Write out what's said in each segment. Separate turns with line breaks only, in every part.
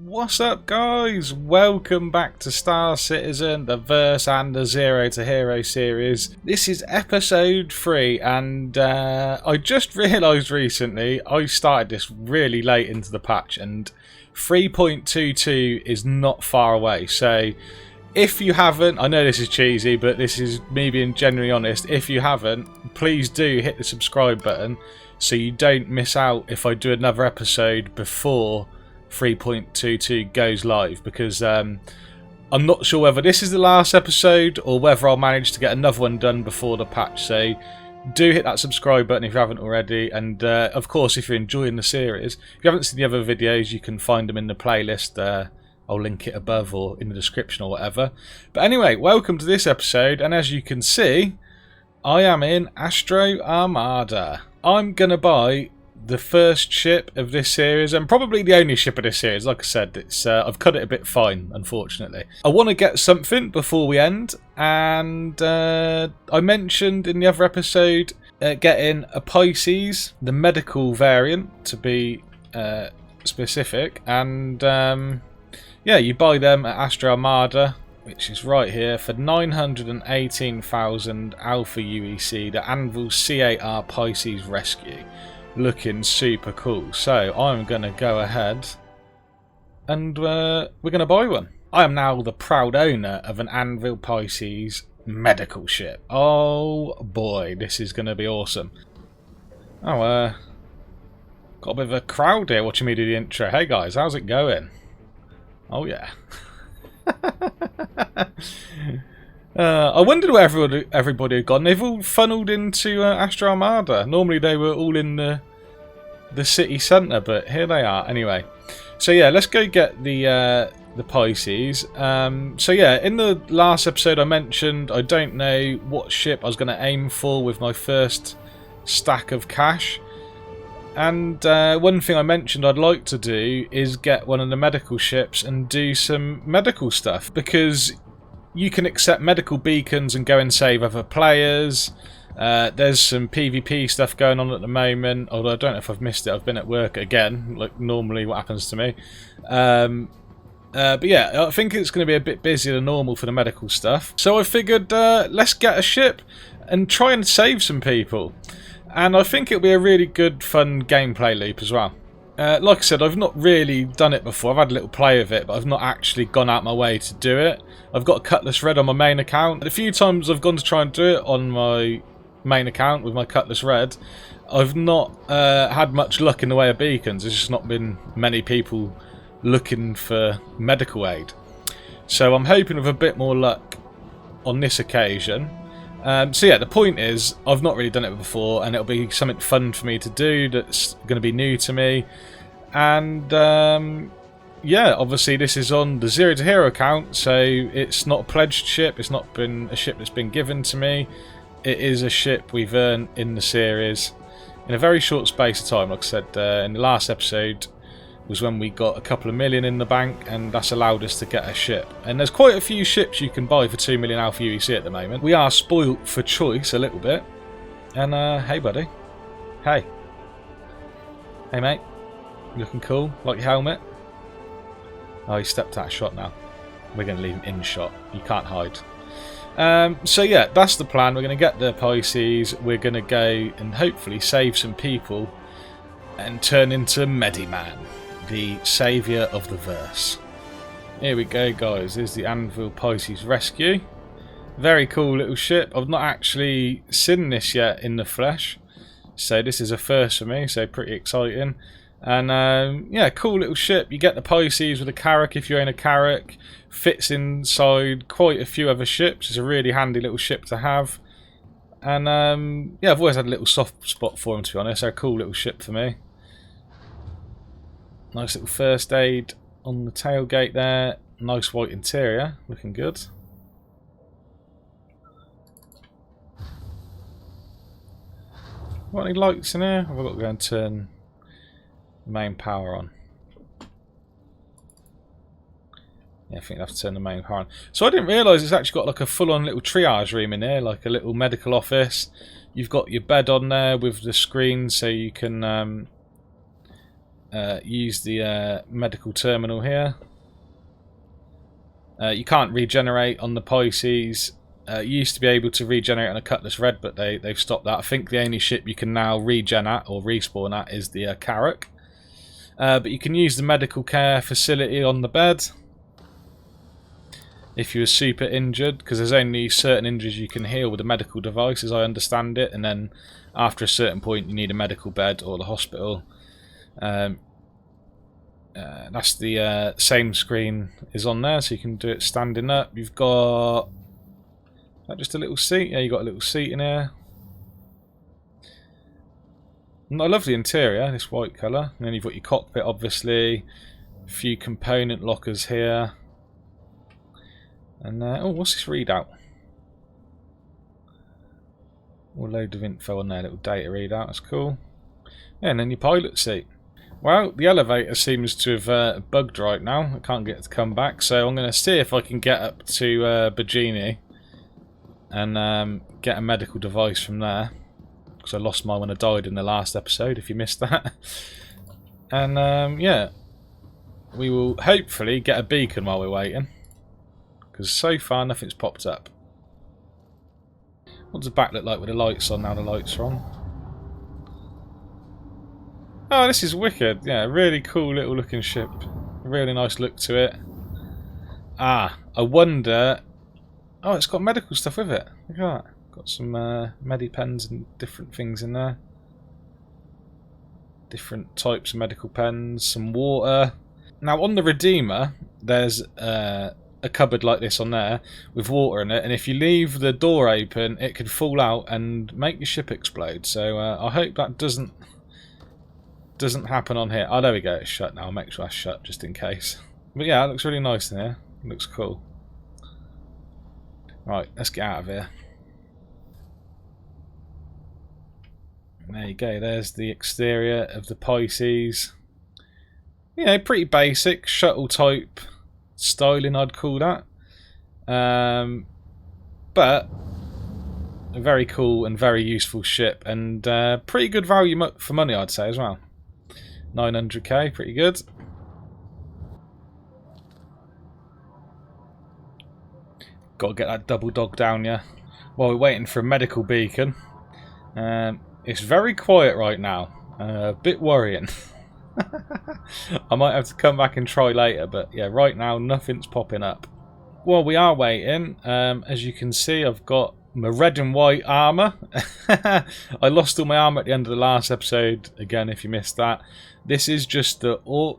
What's up, guys? Welcome back to Star Citizen, the Verse and the Zero to Hero series. This is episode 3, and I just realised recently I started this really late into the patch, and 3.22 is not far away. So if you haven't, I know this is cheesy, but this is me being genuinely honest. If you haven't, please do hit the subscribe button so you don't miss out if I do another episode before 3.22 goes live, because I'm not sure whether this is the last episode or whether I'll manage to get another one done before the patch. So do hit that subscribe button if you haven't already, and of course if you're enjoying the series, if you haven't seen the other videos, you can find them in the playlist. I'll link it above or in the description or whatever. But anyway, welcome to this episode, and as you can see, I am in Astro Armada. I'm gonna buy the first ship of this series, and probably the only ship of this series. Like I said, it's I've cut it a bit fine, unfortunately. I want to get something before we end, and I mentioned in the other episode getting a Pisces, the medical variant to be specific, and yeah, you buy them at Astro Armada, which is right here, for 918,000 Alpha UEC, the Anvil C8R Pisces Rescue. Looking super cool. So I'm going to go ahead and we're going to buy one. I am now the proud owner of an Anvil Pisces medical ship. Oh boy, this is going to be awesome. Oh, got a bit of a crowd here watching me do the intro. Hey guys, how's it going? Oh yeah. I wondered where everybody had gone. They've all funneled into Astro Armada. Normally they were all in the city centre, but here they are. Anyway, so yeah, let's go get the Pisces. So yeah, in the last episode I mentioned I don't know what ship I was going to aim for with my first stack of cash. And one thing I mentioned I'd like to do is get one of the medical ships and do some medical stuff, because you can accept medical beacons and go and save other players. There's some PvP stuff going on at the moment, although I don't know if I've missed it. I've been at work again, like normally what happens to me. But yeah, I think it's going to be a bit busier than normal for the medical stuff. So I figured let's get a ship and try and save some people. And I think it'll be a really good, fun gameplay loop as well. Like I said, I've not really done it before. I've had a little play of it, but I've not actually gone out my way to do it. I've got a Cutlass Red on my main account. A few times I've gone to try and do it on my main account with my Cutlass Red. I've not had much luck in the way of beacons. There's just not been many people looking for medical aid. So I'm hoping with a bit more luck on this occasion. So yeah, the point is, I've not really done it before, and it'll be something fun for me to do that's going to be new to me. And yeah, obviously this is on the Zero to Hero account, so it's not a pledged ship, it's not been a ship that's been given to me. It is a ship we've earned in the series in a very short space of time. Like I said, in the last episode was when we got a couple of million in the bank, and that's allowed us to get a ship. And there's quite a few ships you can buy for 2 million Alpha UEC at the moment. We are spoilt for choice a little bit. And hey buddy. Hey. Hey mate. You looking cool? Like your helmet? Oh, he stepped out of shot now. We're going to leave him in shot. You can't hide. So yeah, that's the plan. We're going to get the Pisces. We're going to go and hopefully save some people and turn into Mediman, the saviour of the verse. Here we go, guys. Here's the Anvil Pisces Rescue. Very cool little ship. I've not actually seen this yet in the flesh, so this is a first for me, so pretty exciting. And yeah, cool little ship. You get the Pisces with a Carrack if you own a Carrack. Fits inside quite a few other ships. It's a really handy little ship to have. And yeah, I've always had a little soft spot for them, to be honest. They're a cool little ship for me. Nice little first aid on the tailgate there. Nice white interior, looking good. Got any lights in here? I've got to go and turn the main power on. Yeah, I think I have to turn the main power on. So I didn't realise it's actually got like a full-on little triage room in here, like a little medical office. You've got your bed on there with the screen, so you can use the medical terminal here. You can't regenerate on the Pisces. You used to be able to regenerate on a Cutlass Red, but they've stopped that. I think the only ship you can now regen at or respawn at is the Carrack. But you can use the medical care facility on the bed if you were super injured, because there's only certain injuries you can heal with a medical device, as I understand it, and then after a certain point you need a medical bed or the hospital. That's the same screen is on there, so you can do it standing up. You've got just a little seat. Yeah, you got a little seat in here. And I love the interior, this white colour. And then you've got your cockpit, obviously. A few component lockers here. And oh, what's this readout? A load of info on there, little data readout. That's cool. Yeah, and then your pilot seat. Well, the elevator seems to have bugged right now. I can't get it to come back, so I'm going to see if I can get up to Bajini and get a medical device from there, because I lost mine when I died in the last episode, if you missed that. And yeah, we will hopefully get a beacon while we're waiting, because so far nothing's popped up. What does the back look like with the lights on now the lights are on? Oh, this is wicked. Yeah, really cool little looking ship. Really nice look to it. Ah, I wonder... Oh, it's got medical stuff with it. Look at that. Got some medipens and different things in there. Different types of medical pens, some water. Now, on the Redeemer, there's a cupboard like this on there with water in it, and if you leave the door open, it could fall out and make your ship explode. So I hope that doesn't happen on here. Oh, there we go, it's shut now. I'll make sure that's shut just in case. But yeah, it looks really nice in here. It looks cool. Right, let's get out of here. There you go, there's the exterior of the Pisces. You know, pretty basic shuttle type styling, I'd call that. But a very cool and very useful ship, and pretty good value for money, I'd say, as well. 900k, pretty good. Got to get that double dog down, yeah. While we're waiting for a medical beacon. It's very quiet right now. A bit worrying. I might have to come back and try later, but yeah, right now nothing's popping up. While we are waiting, as you can see, I've got my red and white armour. I lost all my armour at the end of the last episode, again, if you missed that. This is just the aUEC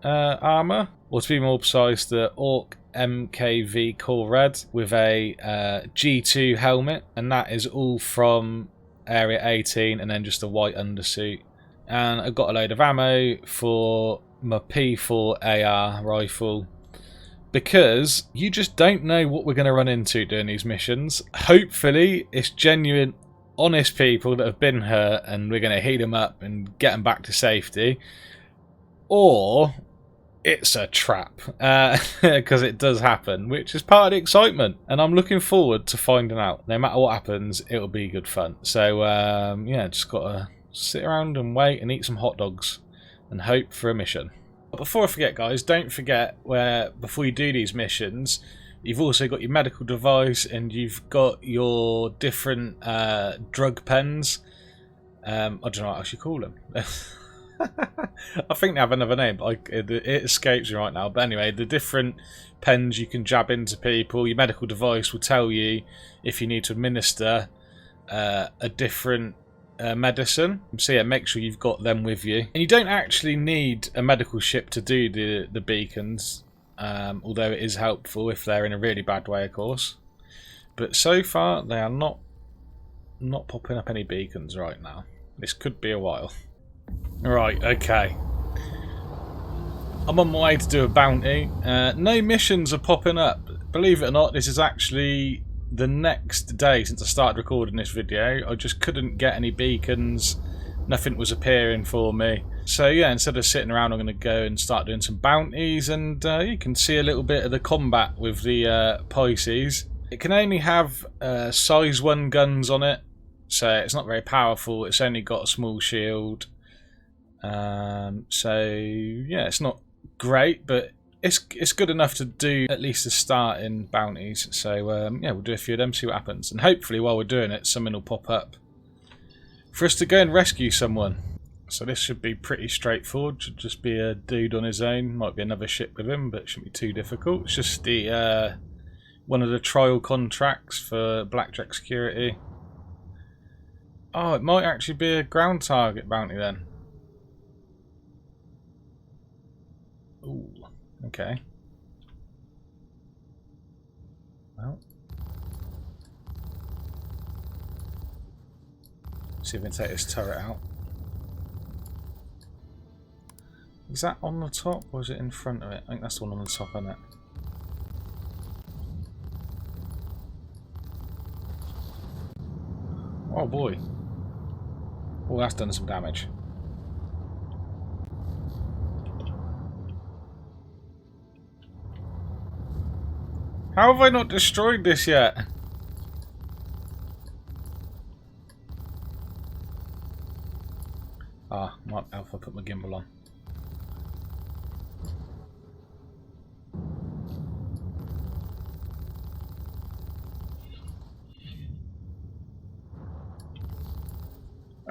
armour, or to be more precise, the aUEC MKV Core Red with a G2 helmet, and that is all from Area 18, and then just a white undersuit. And I've got a load of ammo for my P4AR rifle, because you just don't know what we're going to run into doing these missions. Hopefully it's genuine, honest people that have been hurt and we're going to heat them up and get them back to safety, or it's a trap, because it does happen, which is part of the excitement, and I'm looking forward to finding out. No matter what happens, it'll be good fun. So yeah, just got to sit around and wait and eat some hot dogs and hope for a mission. But before I forget, guys, don't forget, before you do these missions, you've also got your medical device and you've got your different drug pens. I don't know what else you call them. I think they have another name, but it escapes me right now. But anyway, the different pens you can jab into people. Your medical device will tell you if you need to administer a different medicine. So yeah, make sure you've got them with you. And you don't actually need a medical ship to do the beacons, although it is helpful if they're in a really bad way, of course. But so far, they are not popping up any beacons right now. This could be a while. Right, okay. I'm on my way to do a bounty. No missions are popping up. Believe it or not, this is actually the next day since I started recording this video. I just couldn't get any beacons. Nothing was appearing for me. So yeah, instead of sitting around, I'm going to go and start doing some bounties, and you can see a little bit of the combat with the Pisces. It can only have size 1 guns on it, so it's not very powerful. It's only got a small shield. So yeah, it's not great, but it's good enough to do at least a start in bounties. So yeah, we'll do a few of them, see what happens, and hopefully while we're doing it, something will pop up for us to go and rescue someone. So this should be pretty straightforward. Should just be a dude on his own. Might be another ship with him, but it shouldn't be too difficult. It's just the one of the trial contracts for blackjack security. Oh, it might actually be a ground target bounty then. Ooh, okay. Well, see if we can take this turret out. Is that on the top or is it in front of it? I think that's the one on the top, isn't it? Oh boy. Oh, that's done some damage. How have I not destroyed this yet? Ah, my Alpha put my gimbal on.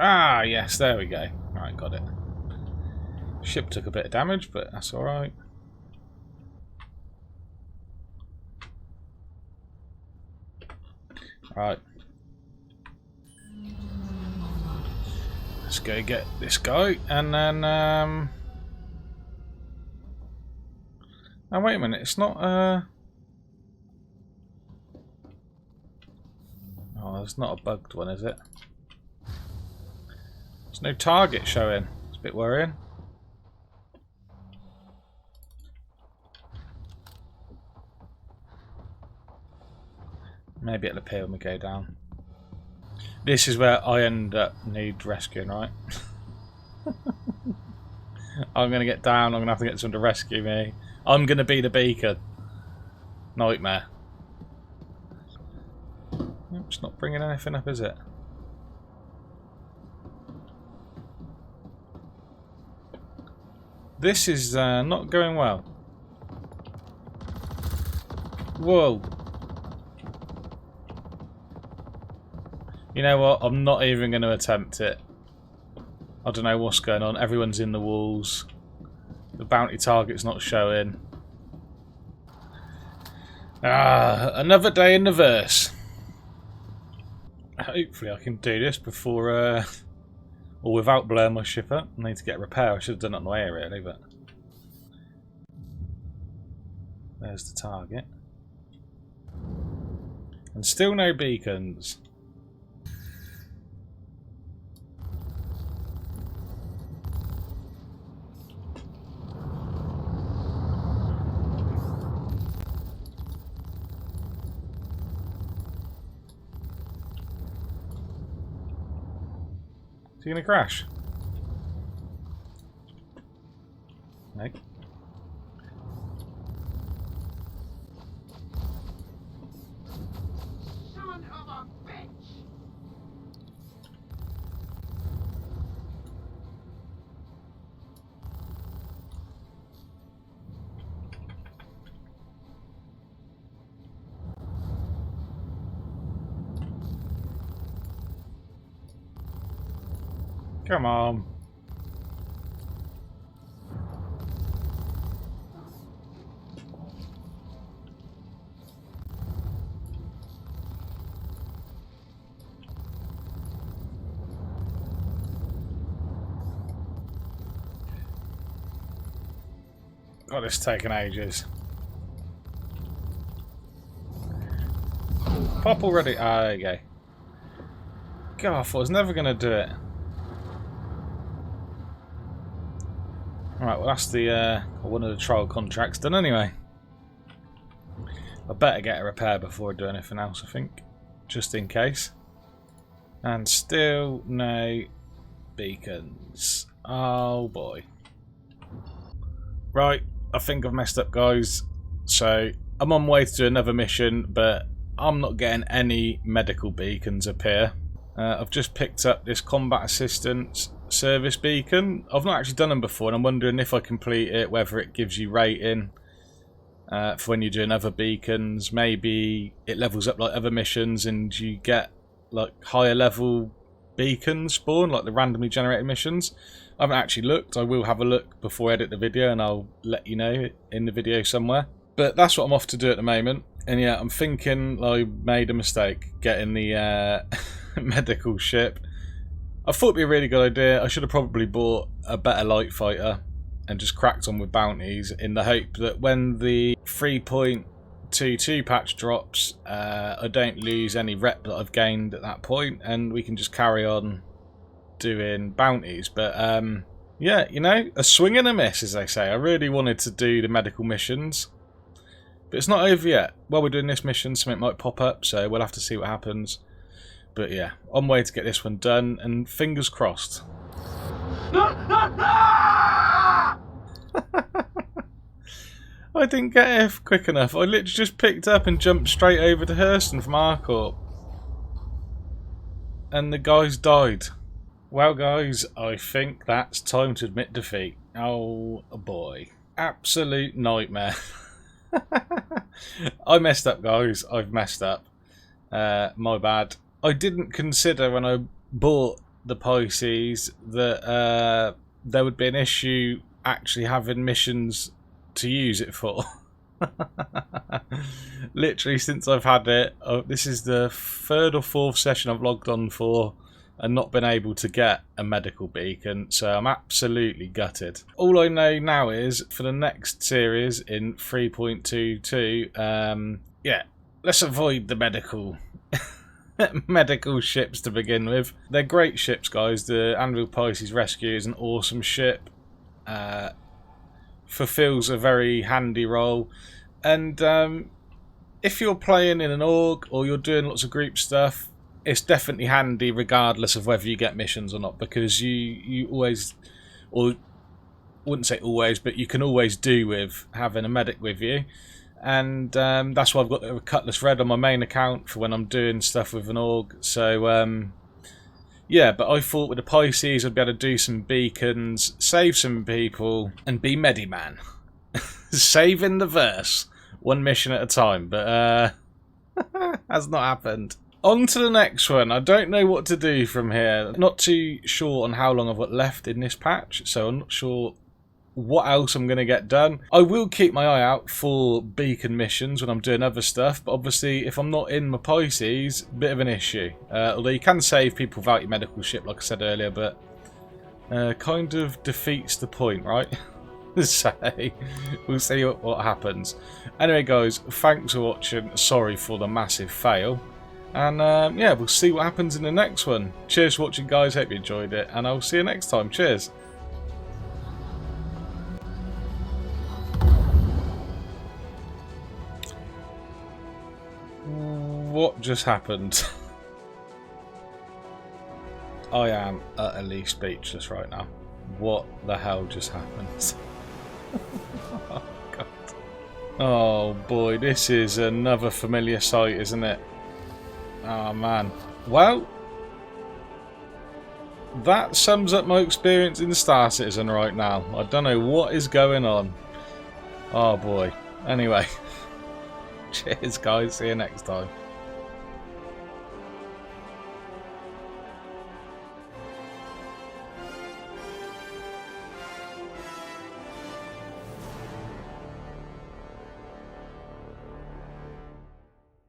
Ah, yes, there we go. Alright, got it. Ship took a bit of damage, but that's alright. Right. Let's go get this guy, and then oh, wait a minute, it's not oh, it's not a bugged one, is it? There's no target showing. It's a bit worrying. Maybe it'll appear when we go down. This is where I end up need rescuing, right? I'm going to get down, I'm going to have to get someone to rescue me. I'm going to be the beacon. Nightmare. It's not bringing anything up, is it? This is not going well. Whoa. You know what? I'm not even going to attempt it. I don't know what's going on. Everyone's in the walls. The bounty target's not showing. Ah, another day in the verse. Hopefully I can do this before, or without blowing my ship up. I need to get a repair. I should have done it on the way really, but... There's the target. And still no beacons. Is he going to crash? No.
Son of a bitch!
Come on. God, it's taken ages. Pop already. Ah, there you go. God, I thought I was never going to do it. Alright, well that's the one of the trial contracts done anyway. I better get a repair before I do anything else, I think. Just in case. And still no beacons. Oh boy. Right, I think I've messed up, guys. So, I'm on my way to do another mission, but I'm not getting any medical beacons up here. I've just picked up this combat assistance service beacon. I've not actually done them before, and I'm wondering if I complete it, whether it gives you rating for when you're doing other beacons. Maybe it levels up like other missions and you get like higher level beacons spawn, like the randomly generated missions. I haven't actually looked. I will have a look before I edit the video, and I'll let you know in the video somewhere. But that's what I'm off to do at the moment. And yeah, I'm thinking I made a mistake getting the medical ship. I thought it'd be a really good idea. I should have probably bought a better light fighter and just cracked on with bounties in the hope that when the 3.22 patch drops, I don't lose any rep that I've gained at that point, and we can just carry on doing bounties. But yeah, you know, a swing and a miss, as they say. I really wanted to do the medical missions, but it's not over yet. While we're doing this mission, something might pop up, so we'll have to see what happens. But yeah, on way to get this one done, and fingers crossed. I didn't get F quick enough. I literally just picked up and jumped straight over to Hurston from Harcourt. And the guys died. Well guys, I think that's time to admit defeat. Oh boy. Absolute nightmare. I messed up, guys. I've messed up. My bad. I didn't consider when I bought the Pisces that there would be an issue actually having missions to use it for. Literally since I've had it, this is the 3rd or 4th session I've logged on for and not been able to get a medical beacon, so I'm absolutely gutted. All I know now is for the next series in 3.22, yeah, let's avoid the medical medical ships to begin with. They're great ships, guys. The Anvil Pisces Rescue is an awesome ship. Fulfills a very handy role, and if you're playing in an org or you're doing lots of group stuff, it's definitely handy regardless of whether you get missions or not, because you always, or wouldn't say always, but you can always do with having a medic with you. And that's why I've got the Cutlass Red on my main account for when I'm doing stuff with an org. So yeah, but I thought with the Pisces I'd be able to do some beacons, save some people, and be Mediman. Saving the verse, one mission at a time, but has not happened. On to the next one. I don't know what to do from here. Not too sure on how long I've got left in this patch, so I'm not sure what else I'm going to get done. I will keep my eye out for beacon missions when I'm doing other stuff, but obviously if I'm not in my Pisces, bit of an issue. Although you can save people without your medical ship, like I said earlier, but kind of defeats the point, right? So we'll see what happens. Anyway guys, thanks for watching. Sorry for the massive fail. And yeah, we'll see what happens in the next one. Cheers for watching, guys. Hope you enjoyed it, and I'll see you next time. Cheers. What just happened? I am utterly speechless right now. What the hell just happened? Oh god. Oh boy, this is another familiar sight, isn't it? Oh man. Well, that sums up my experience in Star Citizen right now. I don't know what is going on. Oh boy. Anyway. Cheers guys, see you next time.